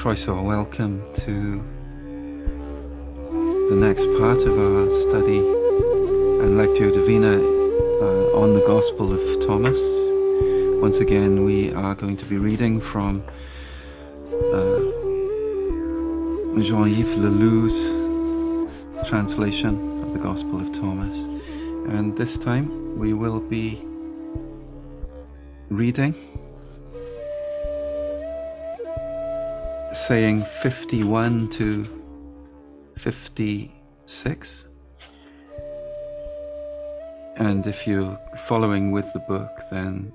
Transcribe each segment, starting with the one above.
Croeso, welcome to the next part of our study and Lectio Divina on the Gospel of Thomas. Once again, we are going to be reading from Jean-Yves Leloux's translation of the Gospel of Thomas. And this time we will be reading saying 51 to 56. And if you're following with the book, then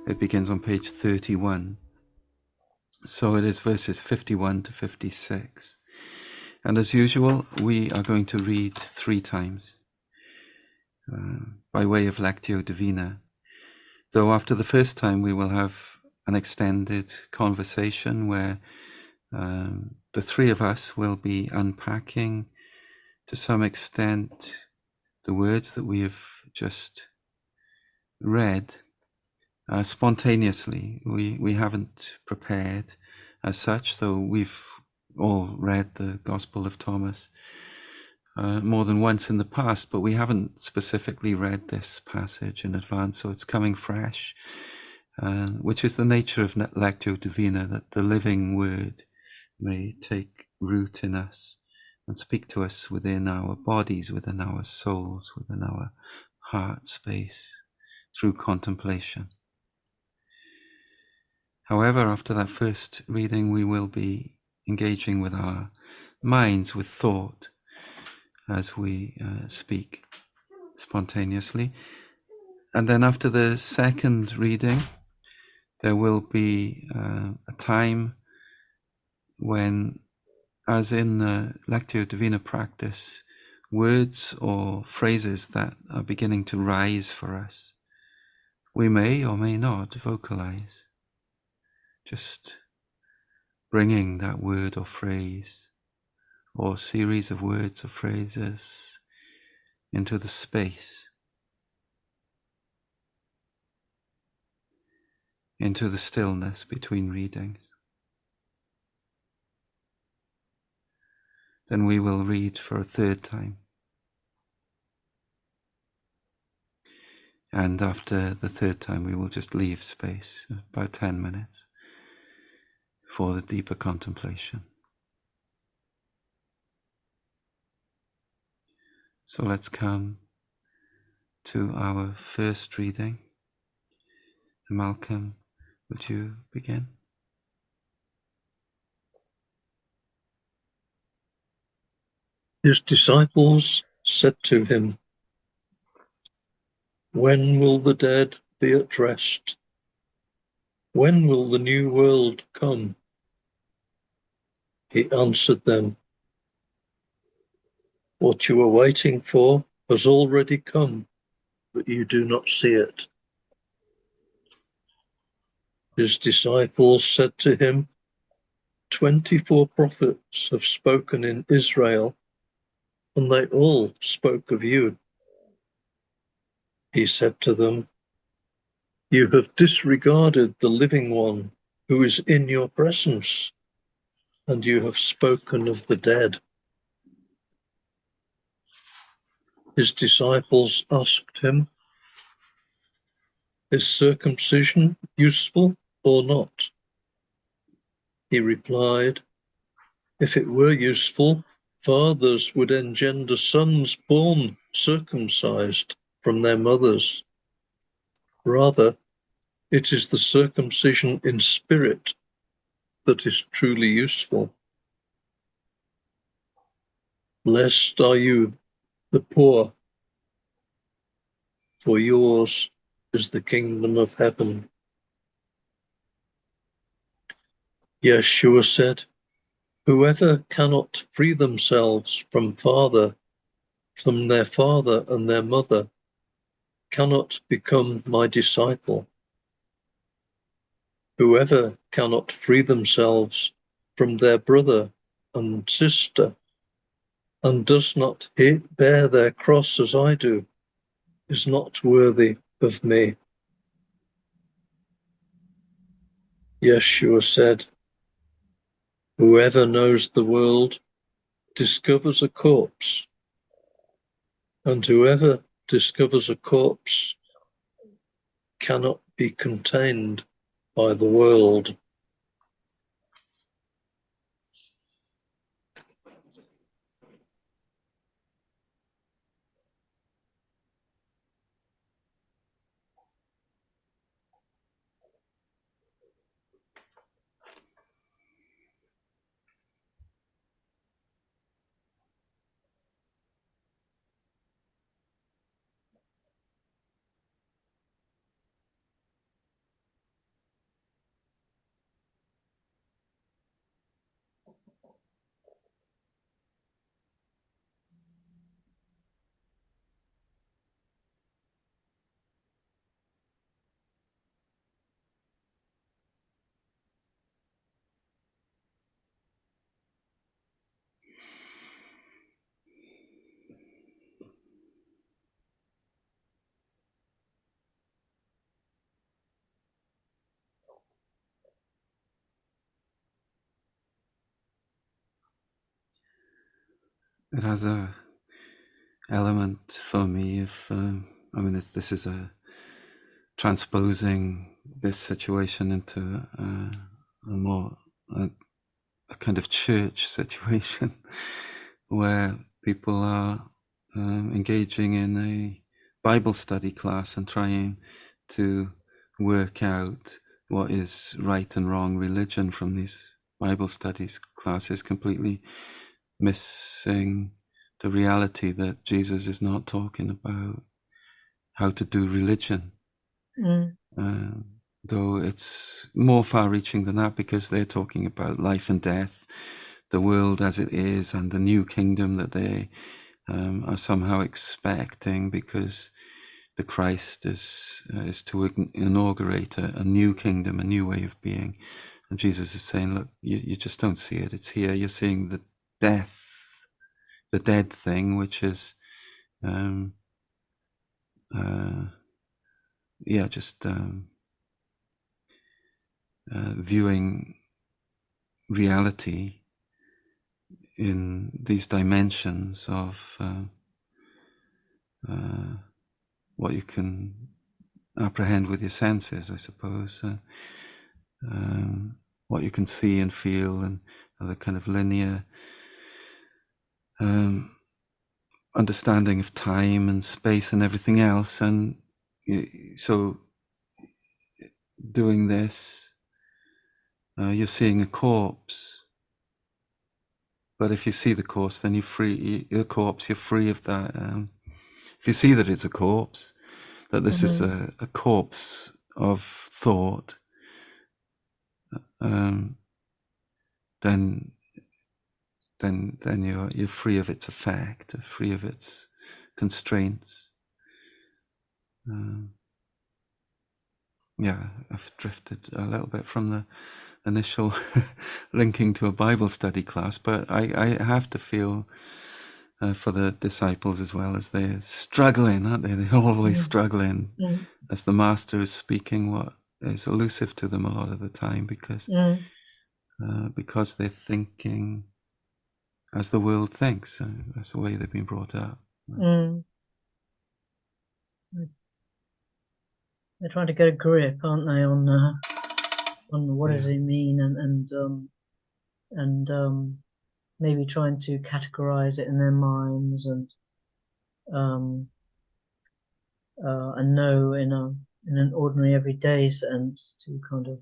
it begins on page 31. So it is verses 51 to 56. And as usual, we are going to read 3 times by way of Lectio Divina. Though after the first time we will have an extended conversation where the 3 of us will be unpacking to some extent the words that we have just read spontaneously. We haven't prepared as such, though we've all read the Gospel of Thomas more than once in the past, but we haven't specifically read this passage in advance, so it's coming fresh, which is the nature of Lectio Divina, that the living word may take root in us and speak to us within our bodies, within our souls, within our heart space, through contemplation. However, after that first reading, we will be engaging with our minds, with thought, as we speak spontaneously. And then after the second reading, there will be a time when, as in Lectio Divina practice, words or phrases that are beginning to rise for us, we may or may not vocalize, just bringing that word or phrase or series of words or phrases into the space, into the stillness between readings. Then we will read for a 3rd time. And after the 3rd time, we will just leave space, about 10 minutes, for the deeper contemplation. So let's come to our first reading. Malcolm, would you begin? His disciples said to him, "When will the dead be at rest? When will the new world come?" He answered them, "What you are waiting for has already come, but you do not see it." His disciples said to him, 24 prophets have spoken in Israel, and they all spoke of you." He said to them, "You have disregarded the living one who is in your presence, and you have spoken of the dead." His disciples asked him, "Is circumcision useful or not?" He replied, "If it were useful, fathers would engender sons born circumcised from their mothers. Rather, it is the circumcision in spirit that is truly useful. Blessed are you, the poor, for yours is the kingdom of heaven." Yeshua said, "Whoever cannot free themselves from their father and their mother, cannot become my disciple. Whoever cannot free themselves from their brother and sister, and does not bear their cross as I do, is not worthy of me." Yeshua said, Whoever knows the world discovers a corpse, and whoever discovers a corpse cannot be contained by the world. It has a element for me of, this is a transposing this situation into a more a kind of church situation where people are engaging in a Bible study class and trying to work out what is right and wrong religion from these Bible studies classes, completely missing the reality that Jesus is not talking about how to do religion. Though it's more far-reaching than that, because they're talking about life and death, the world as it is, and the new kingdom that they are somehow expecting, because the Christ is to inaugurate a new kingdom, a new way of being. And Jesus is saying, look, you just don't see it. It's here. You're seeing the death, the dead thing, which is viewing reality in these dimensions of what you can apprehend with your senses, I suppose, what you can see and feel, and the kind of linear understanding of time and space and everything else. And so doing this, you're seeing a corpse. But if you see the corpse, then you're free of that. If you see that it's a corpse, that this is a corpse of thought, then you're free of its effect, free of its constraints. I've drifted a little bit from the initial linking to a Bible study class, but I have to feel for the disciples as well, as they're struggling, aren't they? They're always struggling as the Master is speaking what is elusive to them a lot of the time, because they're thinking as the world thinks. That's the way they've been brought up. They're trying to get a grip, aren't they, on what does it mean, and maybe trying to categorize it in their minds, and know in an ordinary everyday sense to kind of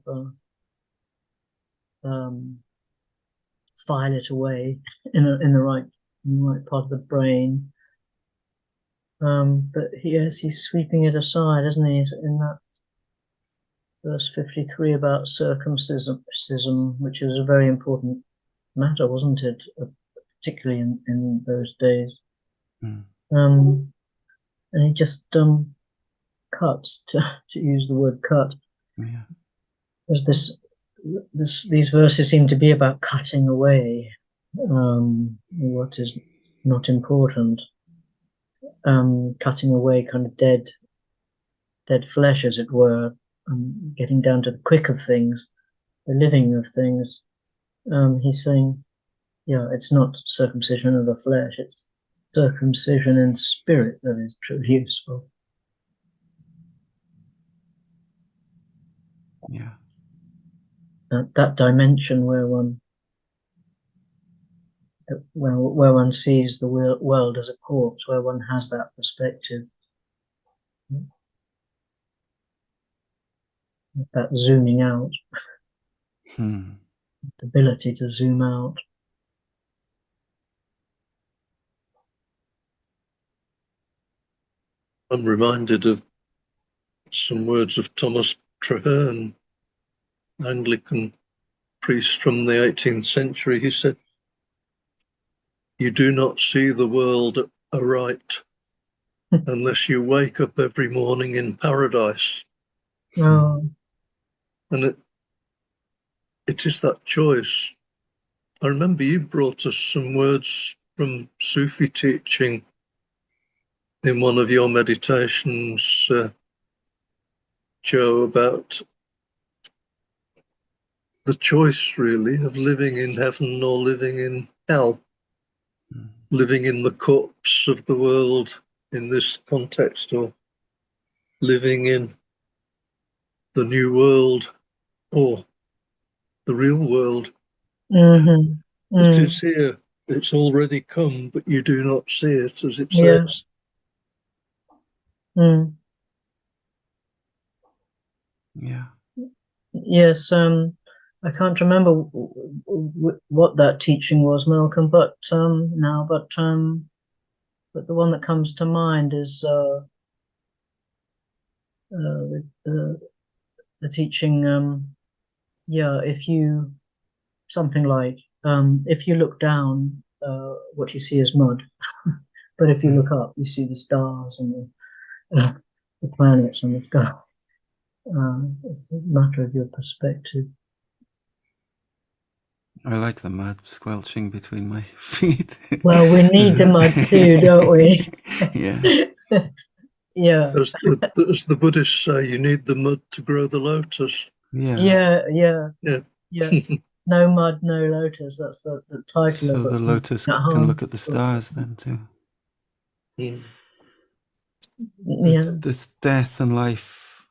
file it away in the right part of the brain. But yes, he's sweeping it aside, isn't he? In that verse 53 about circumcision, which is a very important matter, wasn't it? Particularly in those days. And he just cuts, to use the word cut. Because these verses seem to be about cutting away what is not important. Cutting away kind of dead flesh, as it were, getting down to the quick of things, the living of things, he's saying, yeah, it's not circumcision of the flesh, it's circumcision in spirit that is truly useful. Yeah. That dimension where one sees the world as a corpse, where one has that perspective, that zooming out, Hmm. the ability to zoom out. I'm reminded of some words of Thomas Traherne, Anglican priest from the 18th century. He said, "You do not see the world aright unless you wake up every morning in paradise." Oh, And it is that choice. I remember you brought us some words from Sufi teaching in one of your meditations, Joe, about the choice really of living in heaven or living in hell, living in the corpse of the world in this context, or living in the new world or the real world that is here. It's already come, but you do not see it, as it says. Yeah. Yes, I can't remember what that teaching was, Malcolm, but the one that comes to mind is the teaching. If you something like if you look down, what you see is mud, but if you look up, you see the stars and the planets and the sky. It's a matter of your perspective. I like the mud squelching between my feet. Well, we need the mud too, don't we? Yeah. Yeah. As the Buddhists say, you need the mud to grow the lotus. Yeah. Yeah. No mud, no lotus. That's the title So of it. the lotus can look at the stars then too. Yeah. This death and life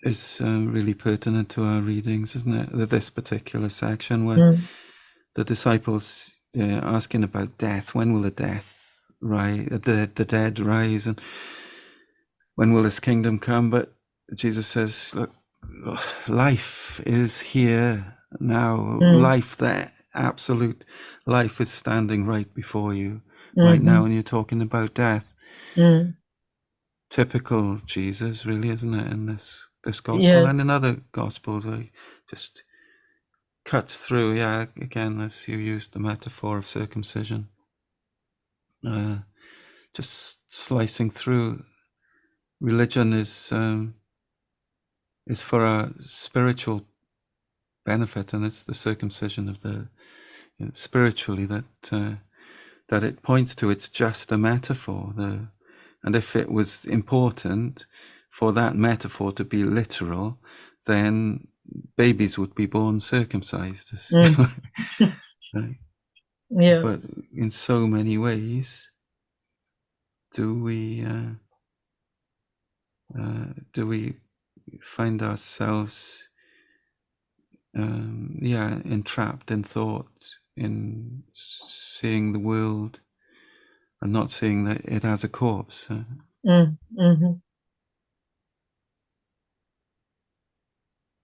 is really pertinent to our readings, isn't it? This particular section where the disciples asking about death. When will the dead rise, and when will this kingdom come? But Jesus says, look, life is here now. Life, that absolute life, is standing right before you right now, and you're talking about death. Typical Jesus, really, isn't it? In this gospel and in other gospels, I just cuts through. Yeah, again, as you used the metaphor of circumcision, just slicing through. Religion is for our spiritual benefit, and it's the circumcision of the spiritually that it points to. It's just a metaphor. And if it was important for that metaphor to be literal, then babies would be born circumcised. Right? Yeah. But in so many ways, do we find ourselves entrapped in thought, in seeing the world and not seeing that it as a corpse?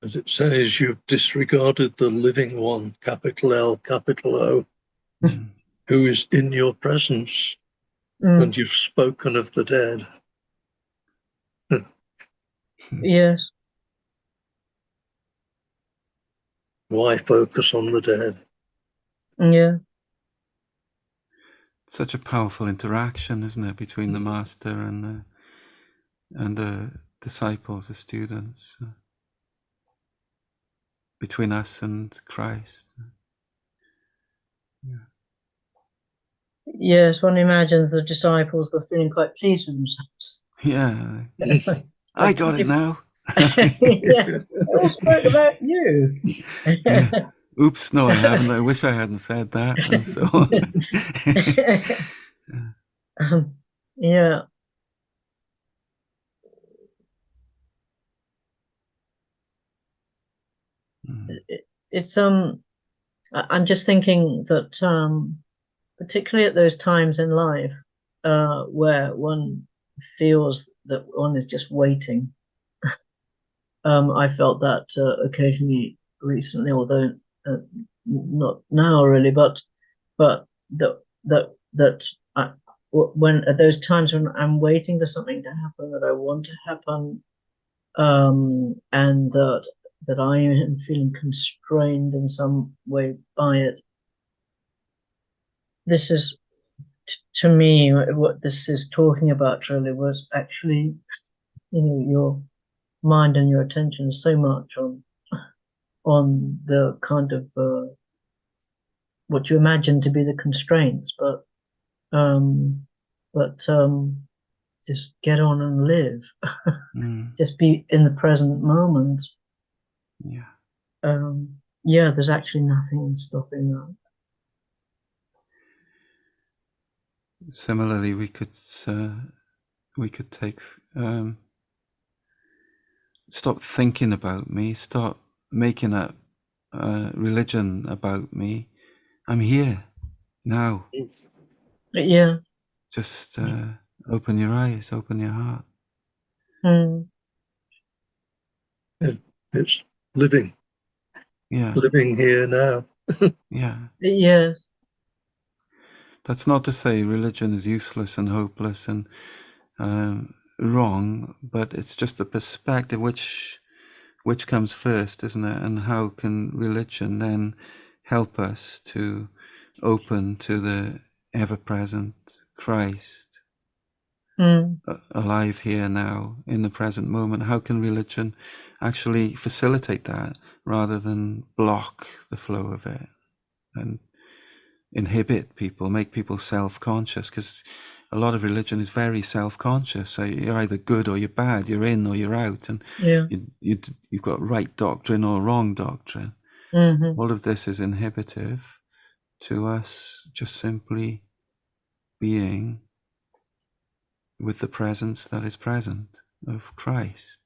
As it says, you've disregarded the living one, capital L, capital O, who is in your presence, and you've spoken of the dead. Yes. Why focus on the dead? Yeah. Such a powerful interaction, isn't it, between the master and the disciples, the students, between us and Christ. Yes, one imagines the disciples were feeling quite pleased with themselves. Yeah. I got it now. Yes, I all spoke about you. Oops, no, I haven't. I wish I hadn't said that. And so, yeah, it's I'm just thinking that particularly at those times in life where one feels that one is just waiting. I felt that occasionally recently, although not now really, but that when at those times when I'm waiting for something to happen that I want to happen, and that I am feeling constrained in some way by it. This is, to me, what this is talking about really was actually, your mind and your attention so much on the kind of what you imagine to be the constraints, but just get on and live. Just be in the present moment. yeah. Yeah, there's actually nothing stopping that. Similarly, we could take stop thinking about me, stop making up religion about me. I'm here now. Yeah. Just open your eyes, open your heart. It's living. Yeah. Living here now. Yeah. Yes. That's not to say religion is useless and hopeless and wrong, but it's just the perspective which comes first, isn't it? And how can religion then help us to open to the ever-present Christ, alive here now in the present moment? How can religion actually facilitate that rather than block the flow of it and inhibit people, make people self-conscious? Because a lot of religion is very self-conscious. So you're either good or you're bad, you're in or you're out, and yeah, you've got right doctrine or wrong doctrine. All of this is inhibitive to us just simply being with the presence that is present of Christ.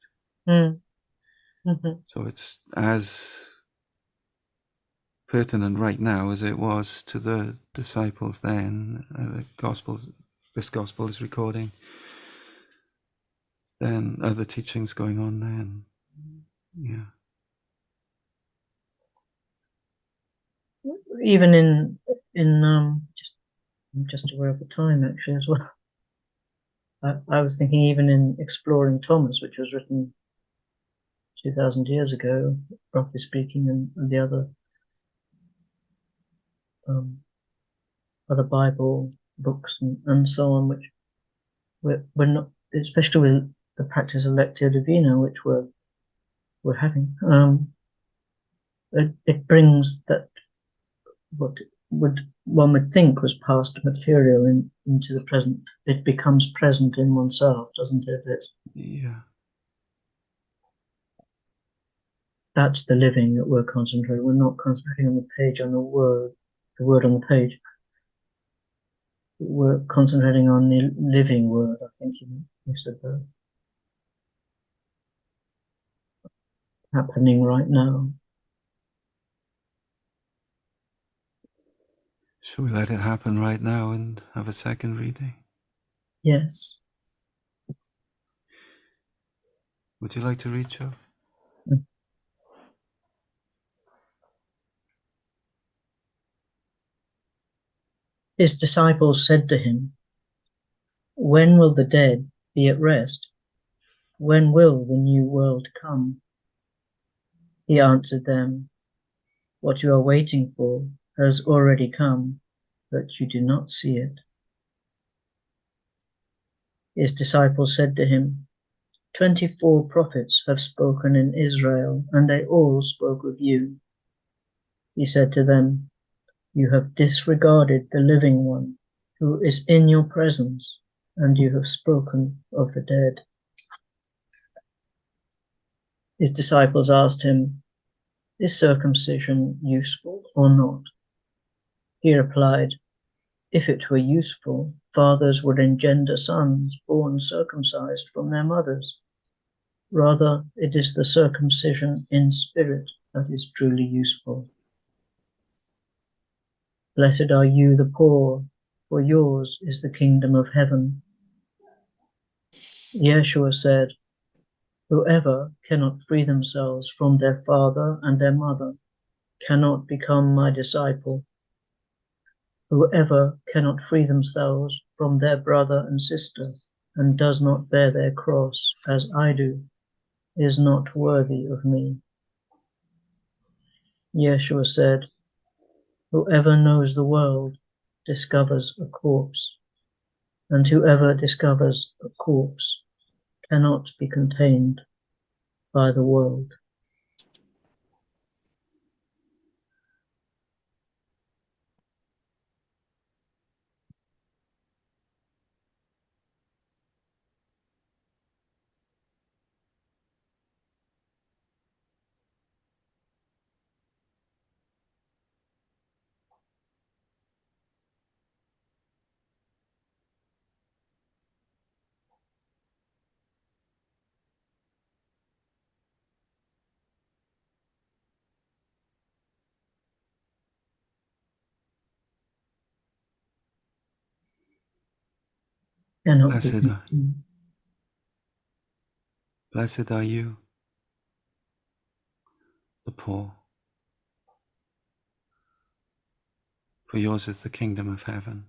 So it's as pertinent right now as it was to the disciples then. This gospel is recording then, other teachings going on then. Yeah. Even in I'm just aware of the time actually as well. I was thinking even in Exploring Thomas, which was written 2,000 years ago, roughly speaking, and the other Bible books and so on, which we're not, especially with the practice of Lectio Divina, which we're having. It brings that what one would think was past material into the present. It becomes present in oneself, doesn't it? Yeah. That's the living that we're concentrating. We're not concentrating on the page, on the word on the page. We're concentrating on the living word. I think you said that. Happening right now. Shall we let it happen right now and have a second reading? Yes. Would you like to read, Joe? His disciples said to him, "When will the dead be at rest? When will the new world come?" He answered them, "What you are waiting for has already come, but you do not see it." His disciples said to him, 24 prophets have spoken in Israel, and they all spoke of you. He said to them, "You have disregarded the living one who is in your presence, and you have spoken of the dead." His disciples asked him, is circumcision useful or not? He replied, if it were useful, fathers would engender sons born circumcised from their mothers. Rather, it is the circumcision in spirit that is truly useful. Blessed are you, the poor, for yours is the kingdom of heaven. Yeshua said, whoever cannot free themselves from their father and their mother cannot become my disciple. Whoever cannot free themselves from their brother and sister and does not bear their cross as I do is not worthy of me. Yeshua said, whoever knows the world discovers a corpse, and whoever discovers a corpse cannot be contained by the world. Cannot be contained. Blessed are you, the poor, for yours is the kingdom of heaven.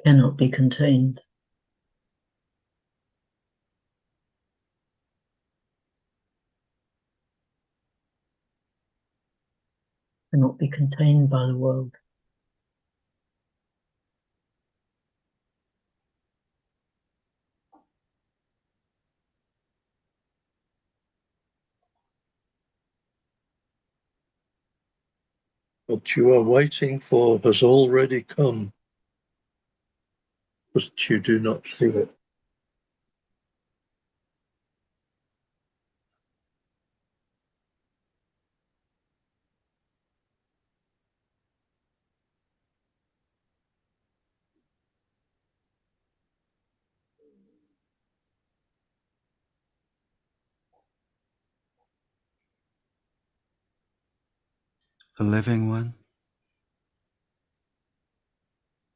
Cannot be contained. Cannot be contained by the world. What you are waiting for has already come, but you do not see it. The living one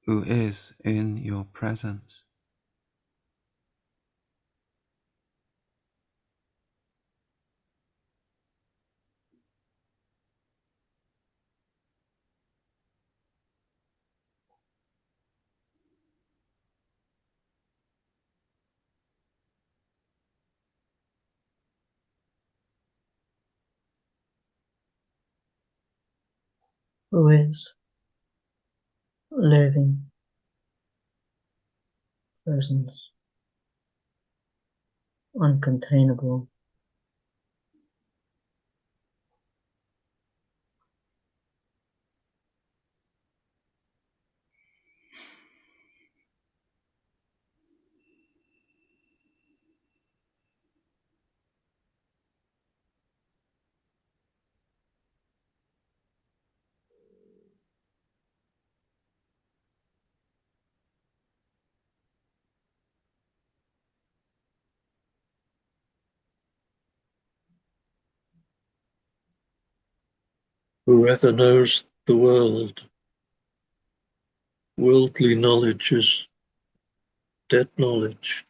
who is in your presence. Who is living presence, uncontainable. Whoever knows the world, worldly knowledge is dead knowledge.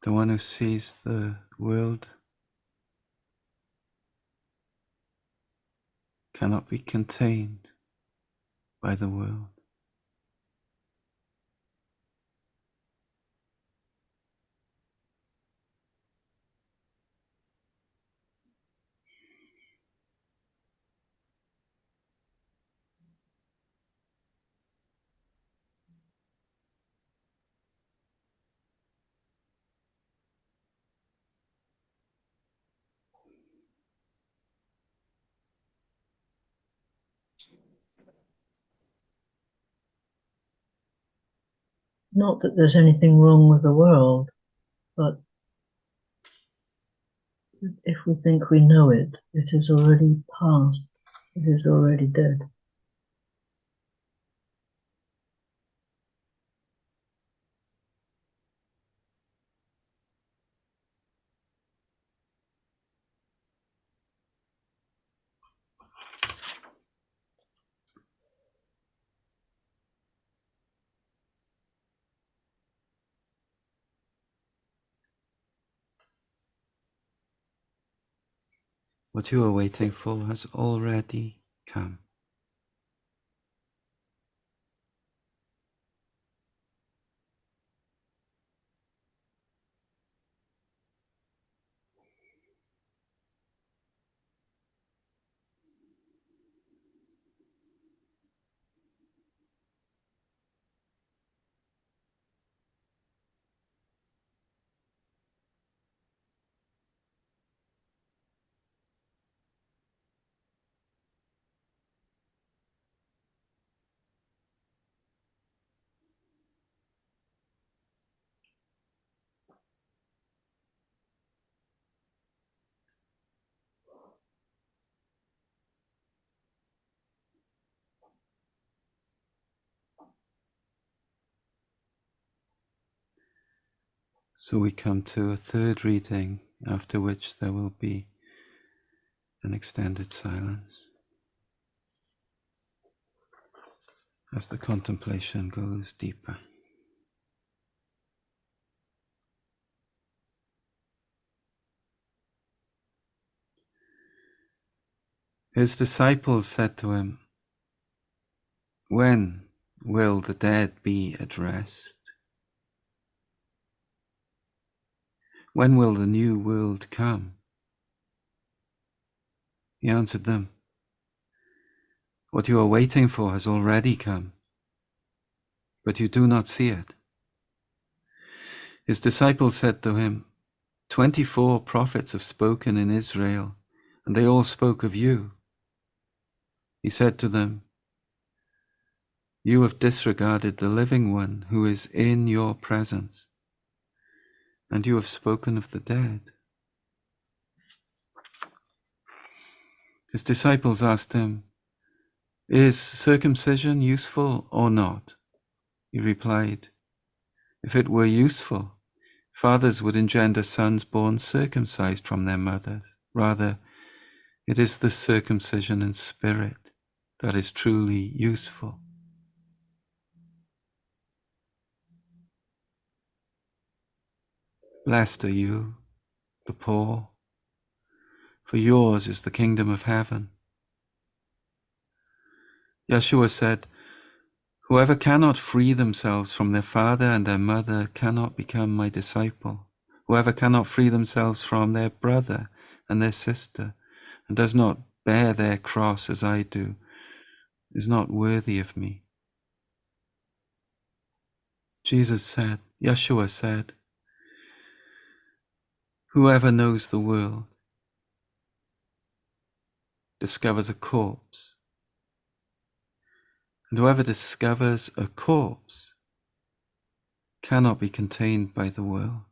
The one who sees the world cannot be contained by the world. Not that there's anything wrong with the world, but if we think we know it, it is already past, it is already dead. What you are waiting for has already come. So we come to a third reading, after which there will be an extended silence as the contemplation goes deeper. His disciples said to him, "When will the dead be at rest? When will the new world come?" He answered them, "What you are waiting for has already come, but you do not see it." His disciples said to him, 24 prophets have spoken in Israel, and they all spoke of you." He said to them, "You have disregarded the living one who is in your presence, and you have spoken of the dead." His disciples asked him, "Is circumcision useful or not?" He replied, "If it were useful, fathers would engender sons born circumcised from their mothers. Rather, it is the circumcision in spirit that is truly useful." Blessed are you, the poor, for yours is the kingdom of heaven. Yeshua said, "Whoever cannot free themselves from their father and their mother cannot become my disciple. Whoever cannot free themselves from their brother and their sister and does not bear their cross as I do is not worthy of me." Yeshua said, "Whoever knows the world discovers a corpse, and whoever discovers a corpse cannot be contained by the world."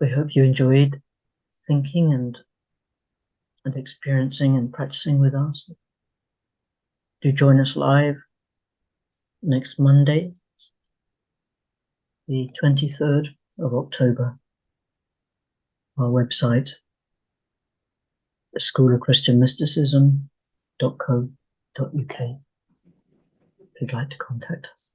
we hope you enjoyed thinking and experiencing and practicing with us. Do join us live next Monday, the 23rd of October. Our website, the School of Christian Mysticism.co.uk, if you'd like to contact us.